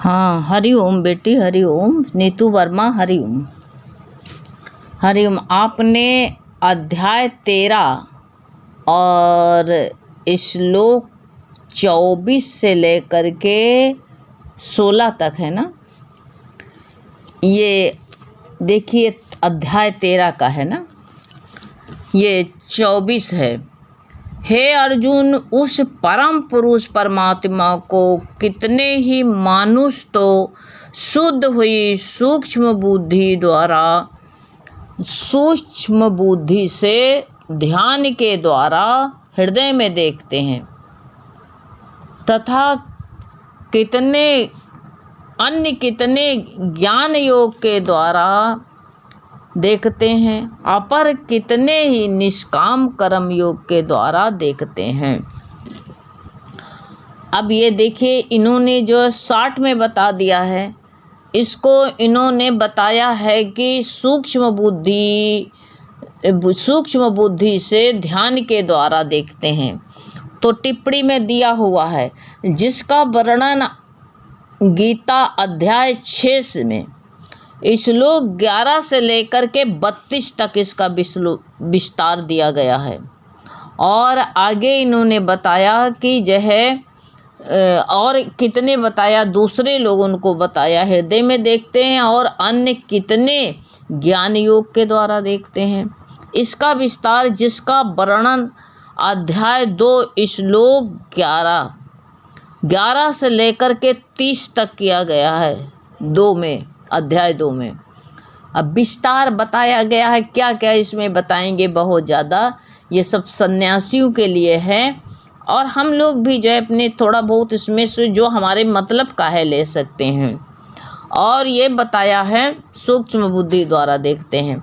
हाँ, हरिओम बेटी, हरिओम। नीतू वर्मा, हरिओम। हरिओम। आपने अध्याय 13 और श्लोक 24 से लेकर के 16 तक है ना, ये देखिए अध्याय 13 का है ना, ये 24 है। हे अर्जुन, उस परम पुरुष परमात्मा को कितने ही मानुष तो शुद्ध हुई सूक्ष्म बुद्धि से ध्यान के द्वारा हृदय में देखते हैं, तथा कितने ज्ञान योग के द्वारा देखते हैं, अपर कितने ही निष्काम कर्म योग के द्वारा देखते हैं। अब ये देखिए, इन्होंने जो 60 में बता दिया है, इसको इन्होंने बताया है कि सूक्ष्म बुद्धि से ध्यान के द्वारा देखते हैं। तो टिप्पणी में दिया हुआ है, जिसका वर्णन गीता अध्याय 6 में श्लोक 11 से लेकर के 32 तक इसका विस्तार दिया गया है। और आगे इन्होंने बताया कि और कितने बताया, दूसरे लोगों को बताया हृदय में देखते हैं और अन्य कितने ज्ञान योग के द्वारा देखते हैं। इसका विस्तार, जिसका वर्णन अध्याय 2 श्लोक 11 से लेकर के 30 तक किया गया है, अध्याय 2 में। अब विस्तार बताया गया है, क्या क्या इसमें बताएंगे, बहुत ज़्यादा। ये सब सन्यासियों के लिए है, और हम लोग भी जो है अपने थोड़ा बहुत इसमें से जो हमारे मतलब का है ले सकते हैं। और ये बताया है सूक्ष्म बुद्धि द्वारा देखते हैं,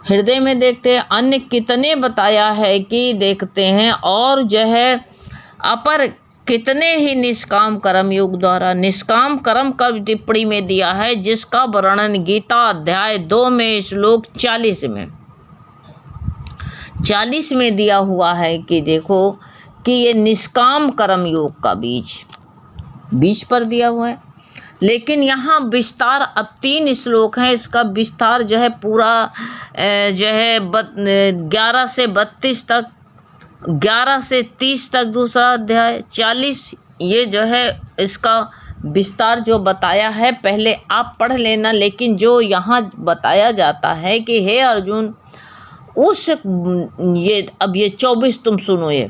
हृदय में देखते हैं, अन्य कितने बताया है कि देखते हैं, और जो है अपर कितने ही निष्काम कर्म योग द्वारा। निष्काम कर्म का टिप्पणी में दिया है, जिसका वर्णन गीता अध्याय 2 में श्लोक 40 में दिया हुआ है कि देखो कि ये निष्काम कर्म योग का बीज पर दिया हुआ है। लेकिन यहाँ विस्तार, अब 3 श्लोक हैं, इसका विस्तार जो है पूरा जो है 11 से 32 तक, 11 से 30 तक दूसरा अध्याय, 40 ये जो है इसका विस्तार जो बताया है, पहले आप पढ़ लेना। लेकिन जो यहाँ बताया जाता है कि हे अर्जुन, ये 24 तुम सुनो। ये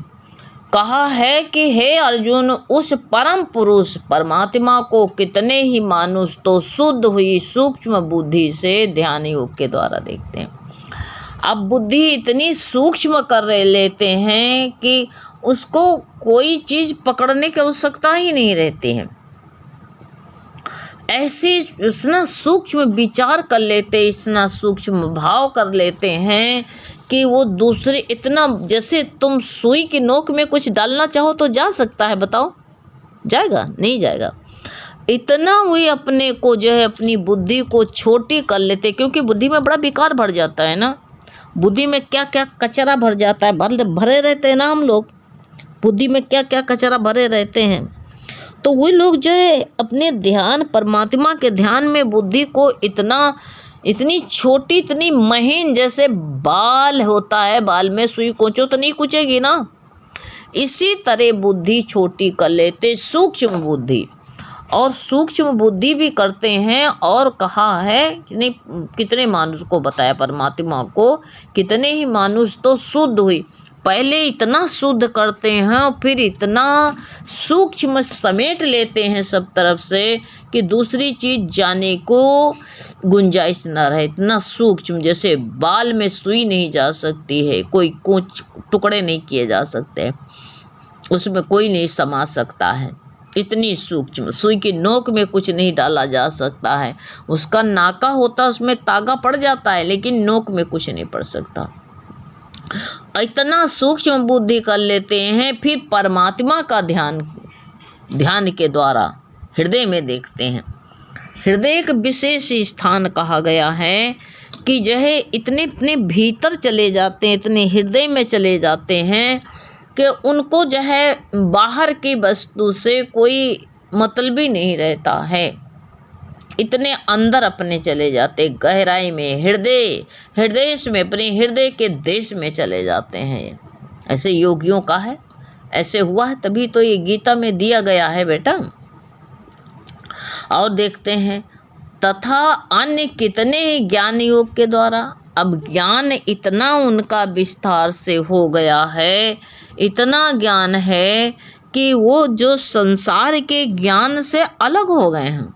कहा है कि हे अर्जुन, उस परम पुरुष परमात्मा को कितने ही मानुष तो शुद्ध हुई सूक्ष्म बुद्धि से ध्यान योग के द्वारा देखते हैं। अब बुद्धि इतनी सूक्ष्म कर लेते हैं कि उसको कोई चीज़ पकड़ने की आवश्यकता ही नहीं रहती है। ऐसी इतना सूक्ष्म विचार कर लेते, इतना सूक्ष्म भाव कर लेते हैं कि वो दूसरे इतना, जैसे तुम सुई की नोक में कुछ डालना चाहो तो जा सकता है, बताओ जाएगा? नहीं जाएगा। इतना वे अपने को जो है, अपनी बुद्धि को छोटी कर लेते, क्योंकि बुद्धि में बड़ा विकार भर जाता है ना। बुद्धि में क्या क्या कचरा भर जाता है, भरे रहते हैं ना हम लोग, बुद्धि में क्या क्या कचरा भरे रहते हैं। तो वो लोग जो है अपने ध्यान, परमात्मा के ध्यान में बुद्धि को इतनी छोटी, इतनी महीन, जैसे बाल होता है, बाल में सुई कोचो तो नहीं कुचेगी ना, इसी तरह बुद्धि छोटी कर लेते, सूक्ष्म बुद्धि। और सूक्ष्म बुद्धि भी करते हैं। और कहा है कितने मानुष को बताया, परमात्मा को कितने ही मानुष तो शुद्ध हुई। पहले इतना शुद्ध करते हैं और फिर इतना सूक्ष्म समेट लेते हैं सब तरफ से कि दूसरी चीज़ जाने को गुंजाइश न रहे। इतना सूक्ष्म, जैसे बाल में सुई नहीं जा सकती है, कोई कुछ टुकड़े नहीं किए जा सकते, उसमें कोई नहीं समा सकता है। इतनी सूक्ष्म, सुई की नोक में कुछ नहीं डाला जा सकता है। उसका नाका होता, उसमें तागा पड़ जाता है, लेकिन नोक में कुछ नहीं पड़ सकता। इतना सूक्ष्म बुद्धि कर लेते हैं। फिर परमात्मा का ध्यान के द्वारा हृदय में देखते हैं। हृदय एक विशेष स्थान कहा गया है कि जो है इतने भीतर चले जाते हैं, इतने हृदय में चले जाते हैं कि उनको जो है बाहर की वस्तु से कोई मतलबी नहीं रहता है, इतने अंदर अपने चले जाते, गहराई में, हृदय में, अपने हृदय के देश में चले जाते हैं। ऐसे योगियों का है, ऐसे हुआ है, तभी तो ये गीता में दिया गया है बेटा। और देखते हैं, तथा अन्य कितने ज्ञान योग के द्वारा, अब ज्ञान इतना उनका विस्तार से हो गया है, इतना ज्ञान है कि वो जो संसार के ज्ञान से अलग हो गए हैं।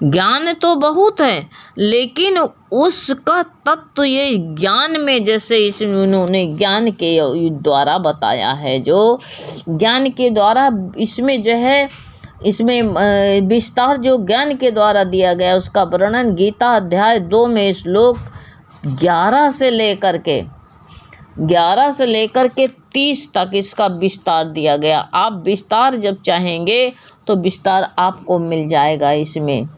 ज्ञान तो बहुत है, लेकिन उसका तत्व ये ज्ञान में, जैसे इसमें उन्होंने ज्ञान के द्वारा बताया है, जो ज्ञान के द्वारा इसमें जो है, इसमें विस्तार जो ज्ञान के द्वारा दिया गया, उसका वर्णन गीता अध्याय 2 में श्लोक 11 से लेकर के 30 तक इसका विस्तार दिया गया। आप विस्तार जब चाहेंगे तो विस्तार आपको मिल जाएगा। इसमें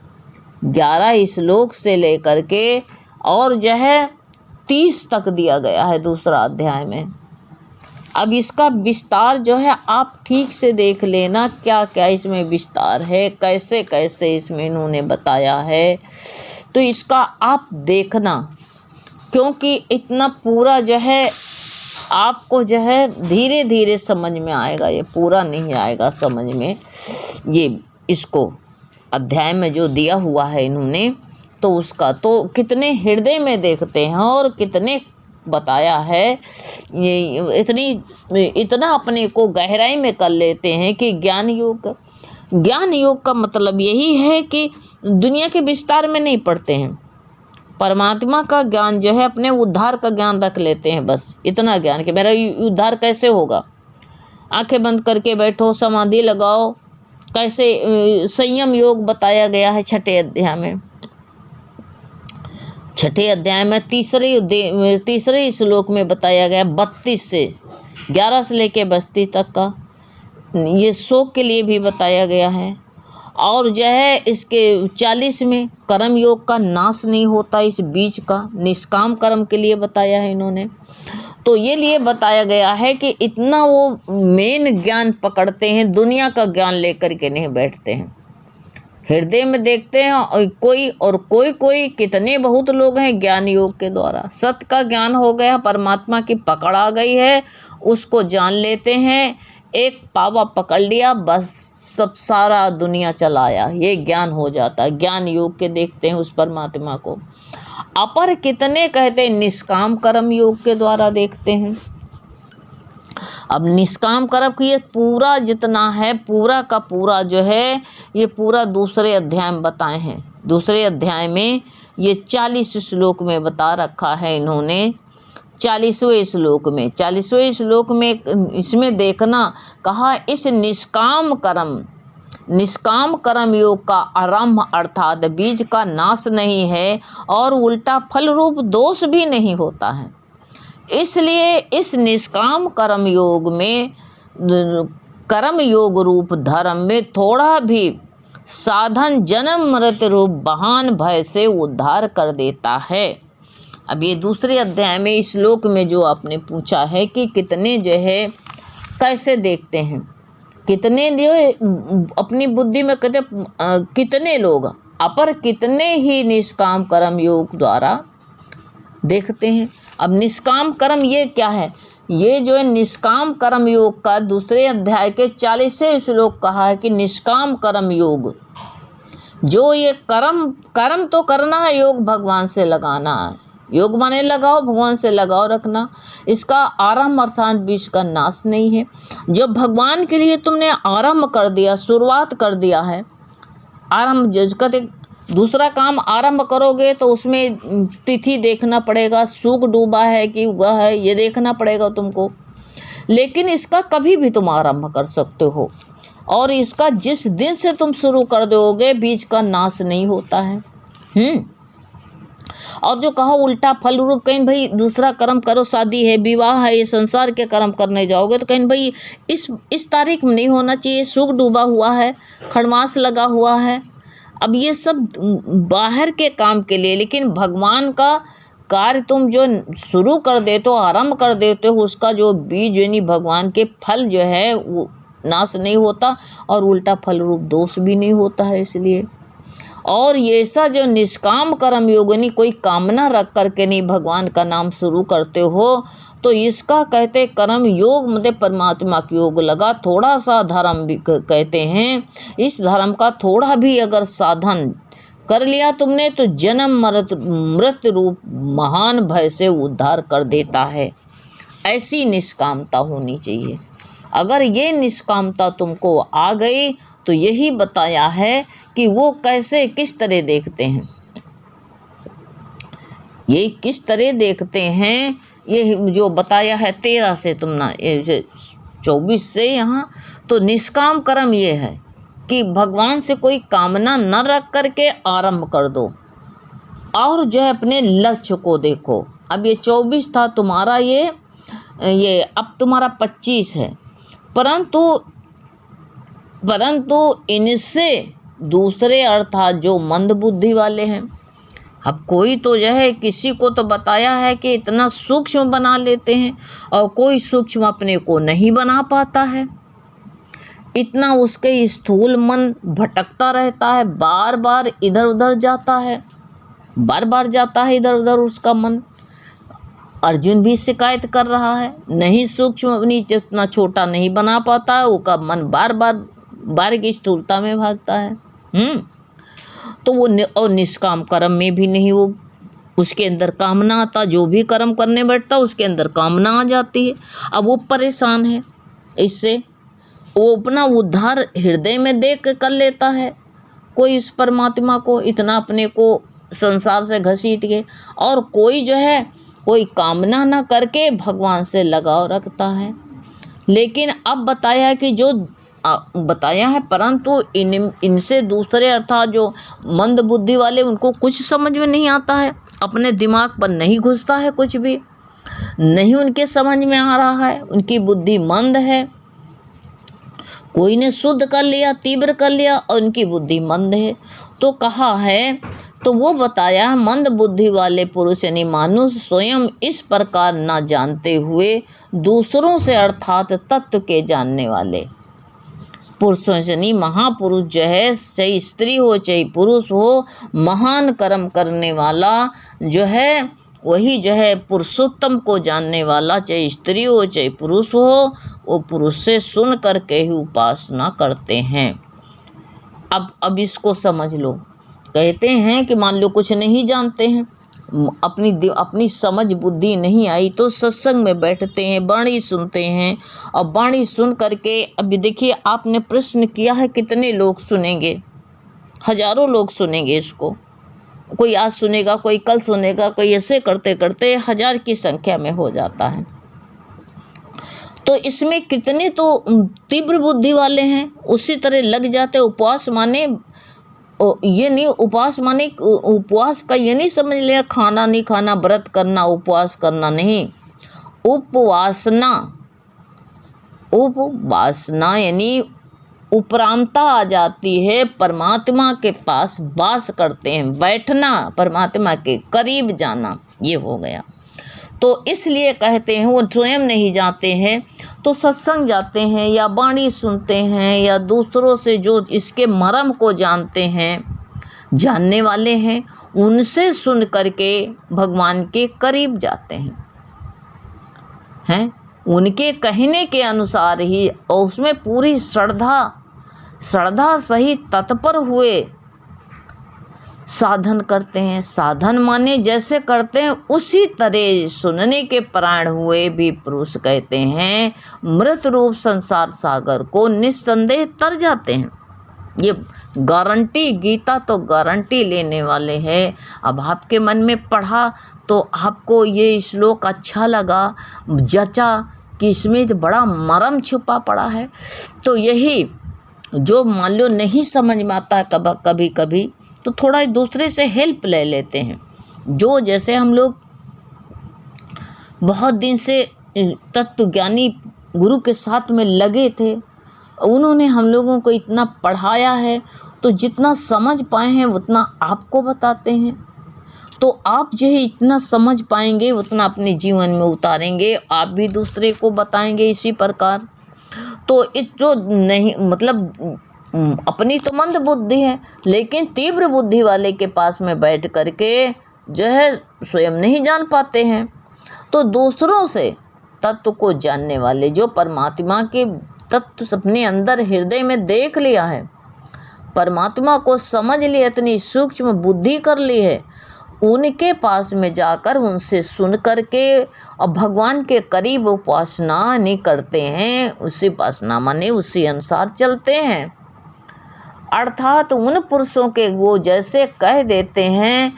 11 श्लोक से लेकर के और जो है 30 तक दिया गया है दूसरा अध्याय में। अब इसका विस्तार जो है आप ठीक से देख लेना, क्या क्या इसमें विस्तार है, कैसे कैसे इसमें इन्होंने बताया है, तो इसका आप देखना, क्योंकि इतना पूरा जो है आपको जो है धीरे धीरे समझ में आएगा, ये पूरा नहीं आएगा समझ में। ये इसको अध्याय में जो दिया हुआ है इन्होंने, तो उसका तो कितने हृदय में देखते हैं और कितने बताया है, ये इतना अपने को गहराई में कर लेते हैं कि ज्ञान योग का मतलब यही है कि दुनिया के विस्तार में नहीं पढ़ते हैं, परमात्मा का ज्ञान जो है, अपने उद्धार का ज्ञान रख लेते हैं, बस इतना ज्ञान कि मेरा उद्धार कैसे होगा। आंखें बंद करके बैठो, समाधि लगाओ, कैसे संयम योग बताया गया है छठे अध्याय में तीसरे श्लोक में बताया गया 32 से 11 से लेके 32 तक का, ये शोक के लिए भी बताया गया है। और जो है इसके 40 में कर्म योग का नाश नहीं होता, इस बीच का निष्काम कर्म के लिए बताया है इन्होंने। तो ये लिए बताया गया है कि इतना वो मेन ज्ञान पकड़ते हैं, दुनिया का ज्ञान लेकर के नहीं बैठते हैं, हृदय में देखते हैं। और कोई कितने बहुत लोग हैं ज्ञान योग के द्वारा सत्य का ज्ञान हो गया, परमात्मा की पकड़ आ गई है, उसको जान लेते हैं, एक पावा पकड़ लिया, बस सब सारा दुनिया चलाया, ये ज्ञान हो जाता है। ज्ञान योग के देखते हैं उस परमात्मा को। अपर कितने कहते हैं निष्काम कर्म योग के द्वारा देखते हैं। अब निष्काम कर्म की ये पूरा जितना है, पूरा का पूरा जो है, ये पूरा दूसरे अध्याय में बताए हैं। दूसरे अध्याय में ये 40 श्लोक में बता रखा है इन्होंने। 40वें श्लोक में इसमें देखना कहा, इस निष्काम कर्म योग का आरंभ अर्थात बीज का नाश नहीं है और उल्टा फल रूप दोष भी नहीं होता है। इसलिए इस निष्काम कर्म योग में, कर्म योग रूप धर्म में थोड़ा भी साधन जन्म मृत्यु रूप महान भय से उद्धार कर देता है। अब ये दूसरे अध्याय में इस श्लोक में जो आपने पूछा है कि कितने जो है कैसे देखते हैं, कितने जो अपनी बुद्धि में कहते कितने लोग अपर कितने ही निष्काम कर्म योग द्वारा देखते हैं। अब निष्काम कर्म ये क्या है, ये जो है निष्काम कर्म योग का दूसरे अध्याय के 40वें श्लोक कहा है कि निष्काम कर्म योग, जो ये कर्म तो करना है, योग भगवान से लगाना है, योग माने लगाओ, भगवान से लगाओ रखना, इसका आरंभ अर्थात बीज का नाश नहीं है। जब भगवान के लिए तुमने आरंभ कर दिया, शुरुआत कर दिया है, आरंभ जो कहते दूसरा काम आरंभ करोगे तो उसमें तिथि देखना पड़ेगा, सूख डूबा है कि उगा है, ये देखना पड़ेगा तुमको। लेकिन इसका कभी भी तुम आरंभ कर सकते हो, और इसका जिस दिन से तुम शुरू कर दोगे बीज का नाश नहीं होता है। और जो कहो उल्टा फल रूप, कहीं भाई दूसरा कर्म करो, शादी है, विवाह है, ये संसार के कर्म करने जाओगे तो कहीं भाई इस तारीख में नहीं होना चाहिए, सूख डूबा हुआ है, खड़मास लगा हुआ है। अब ये सब बाहर के काम के लिए, लेकिन भगवान का कार्य तुम जो शुरू कर देते हो, आरंभ कर देते हो, उसका जो बीज यानी भगवान के फल जो है नाश नहीं होता और उल्टा फल रूप दोष भी नहीं होता है। इसलिए और ये ऐसा जो निष्काम कर्म योग यानी कोई कामना रख करके नहीं भगवान का नाम शुरू करते हो, तो इसका कहते कर्म योग मतलब परमात्मा का योग लगा। थोड़ा सा धर्म भी कहते हैं, इस धर्म का थोड़ा भी अगर साधन कर लिया तुमने तो जन्म मृत्यु रूप महान भय से उद्धार कर देता है। ऐसी निष्कामता होनी चाहिए। अगर ये निष्कामता तुमको आ गई तो यही बताया है कि वो कैसे किस तरह देखते हैं, ये किस तरह देखते हैं, ये जो बताया है 13 से तुम ना 24 से यहाँ। तो निष्काम कर्म ये है कि भगवान से कोई कामना न रख करके आरंभ कर दो और जो है अपने लक्ष्य को देखो। अब ये 24 था तुम्हारा, ये अब तुम्हारा 25 है। परंतु इनसे दूसरे अर्थात जो मंद बुद्धि वाले हैं, अब कोई तो जो है किसी को तो बताया है कि इतना सूक्ष्म बना लेते हैं और कोई सूक्ष्म अपने को नहीं बना पाता है। इतना उसके स्थूल मन भटकता रहता है, बार बार इधर उधर जाता है, बार बार जाता है इधर उधर उसका मन। अर्जुन भी शिकायत कर रहा है, नहीं सूक्ष्म अपनी जितना छोटा नहीं बना पाता है, उसका मन बार बार की स्थूलता में भागता है। तो वो और निष्काम कर्म में भी नहीं, वो उसके अंदर कामना आता, जो भी कर्म करने बैठता उसके अंदर कामना आ जाती है। अब वो परेशान है इससे, वो अपना उद्धार हृदय में देख कर लेता है कोई उस परमात्मा को, इतना अपने को संसार से घसीट के, और कोई जो है कोई कामना ना करके भगवान से लगाव रखता है। लेकिन अब बताया है कि जो बताया है, परंतु इनसे दूसरे अर्थात जो मंद बुद्धि वाले, उनको कुछ समझ में नहीं आता है, अपने दिमाग पर नहीं घुसता है, कुछ भी नहीं उनके समझ में आ रहा है, उनकी बुद्धि मंद है। कोई ने शुद्ध कर लिया, तीव्र कर लिया और उनकी बुद्धि मंद है। तो कहा है, तो वो बताया मंद बुद्धि वाले पुरुष यानी मानुष स्वयं इस प्रकार न जानते हुए दूसरों से अर्थात तत्व के जानने वाले पुरुषों यानी महापुरुष जो है, चाहे स्त्री हो चाहे पुरुष हो, महान कर्म करने वाला जो है वही जो है पुरुषोत्तम को जानने वाला, चाहे स्त्री हो चाहे पुरुष हो, वो पुरुष से सुन करके ही उपासना करते हैं। अब इसको समझ लो। कहते हैं कि मान लो कुछ नहीं जानते हैं, अपनी समझ बुद्धि नहीं आई तो सत्संग में बैठते हैं, वाणी सुनते हैं, और वाणी सुन करके अभी देखिए आपने प्रश्न किया है, कितने लोग सुनेंगे? हजारों लोग सुनेंगे इसको। कोई आज सुनेगा, कोई कल सुनेगा, कोई ऐसे करते करते 1000 की संख्या में हो जाता है। तो इसमें कितने तो तीव्र बुद्धि वाले हैं, उसी तरह लग जाते। उपवास माने ये नहीं, उपवास का ये नहीं समझ लिया खाना नहीं खाना, व्रत करना, उपवास करना नहीं। उपवासना यानी उपरामता आ जाती है, परमात्मा के पास वास करते हैं, बैठना, परमात्मा के करीब जाना, ये हो गया। तो इसलिए कहते हैं वो स्वयं नहीं जाते हैं तो सत्संग जाते हैं या वाणी सुनते हैं या दूसरों से जो इसके मर्म को जानते हैं, जानने वाले हैं, उनसे सुन करके भगवान के करीब जाते हैं, उनके कहने के अनुसार ही, और उसमें पूरी श्रद्धा सहित तत्पर हुए साधन करते हैं। साधन माने जैसे करते हैं उसी तरह सुनने के प्राण हुए भी पुरुष कहते हैं मृत रूप संसार सागर को निस्संदेह तर जाते हैं। ये गारंटी, गीता तो गारंटी लेने वाले हैं। अब आपके मन में पढ़ा तो आपको ये श्लोक अच्छा लगा, जचा कि इसमें तो बड़ा मर्म छुपा पड़ा है। तो यही जो मान लो नहीं समझ में आता है कभी तो थोड़ा दूसरे से हेल्प ले लेते हैं। जो जैसे हम लोग बहुत दिन से तत्वज्ञानी गुरु के साथ में लगे थे, उन्होंने हम लोगों को इतना पढ़ाया है, तो जितना समझ पाए हैं उतना आपको बताते हैं। तो आप जो है इतना समझ पाएंगे उतना अपने जीवन में उतारेंगे, आप भी दूसरे को बताएंगे इसी प्रकार। तो इस जो नहीं मतलब अपनी तो मंद बुद्धि है, लेकिन तीव्र बुद्धि वाले के पास में बैठ करके जो है स्वयं नहीं जान पाते हैं। तो दूसरों से तत्व को जानने वाले, जो परमात्मा के तत्व अपने अंदर हृदय में देख लिया है, परमात्मा को समझ लिया, इतनी सूक्ष्म बुद्धि कर ली है, उनके पास में जाकर उनसे सुन करके और भगवान के करीब उपासना नहीं करते हैं, उसी उपासना माने उसी अनुसार चलते हैं। अर्थात उन पुरुषों के वो जैसे कह देते हैं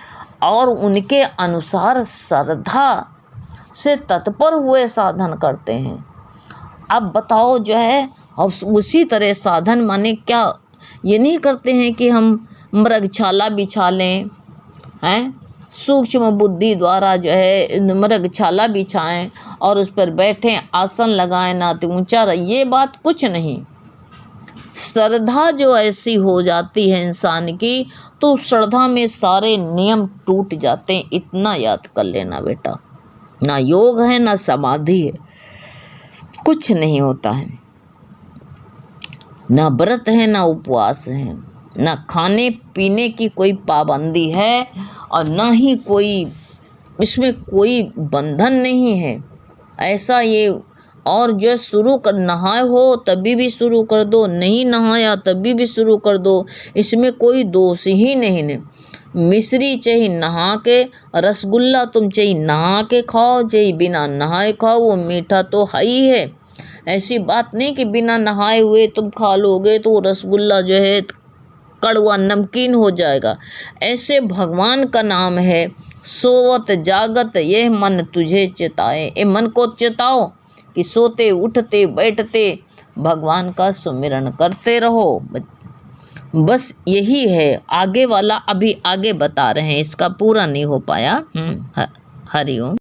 और उनके अनुसार श्रद्धा से तत्पर हुए साधन करते हैं। अब बताओ जो है, अब उसी तरह साधन माने क्या, ये नहीं करते हैं कि हम मृगछाला बिछा लें, हैं, सूक्ष्म बुद्धि द्वारा जो है मृगछाला बिछाएं और उस पर बैठें, आसन लगाएं, ना तो ऊंचा रहे, ये बात कुछ नहीं। श्रद्धा जो ऐसी हो जाती है इंसान की, तो श्रद्धा में सारे नियम टूट जाते हैं। इतना याद कर लेना बेटा, ना योग है ना समाधि है, कुछ नहीं होता है, ना व्रत है ना उपवास है, ना खाने पीने की कोई पाबंदी है और ना ही कोई इसमें कोई बंधन नहीं है। ऐसा ये, और जो शुरू कर नहाए हो तभी भी शुरू कर दो, नहीं नहाया तभी भी शुरू कर दो, इसमें कोई दोष ही नहीं है। मिश्री चाहे नहा के, रसगुल्ला तुम चाहे नहा के खाओ चाहे बिना नहाए खाओ, वो मीठा तो है ही है। ऐसी बात नहीं कि बिना नहाए हुए तुम खा लोगे तो रसगुल्ला जो है कड़वा नमकीन हो जाएगा। ऐसे भगवान का नाम है, सोवत जागत ये मन तुझे चिताए, ये मन को चिताओ कि सोते उठते बैठते भगवान का सुमिरन करते रहो। बस यही है, आगे वाला अभी आगे बता रहे हैं, इसका पूरा नहीं हो पाया। हरिओम।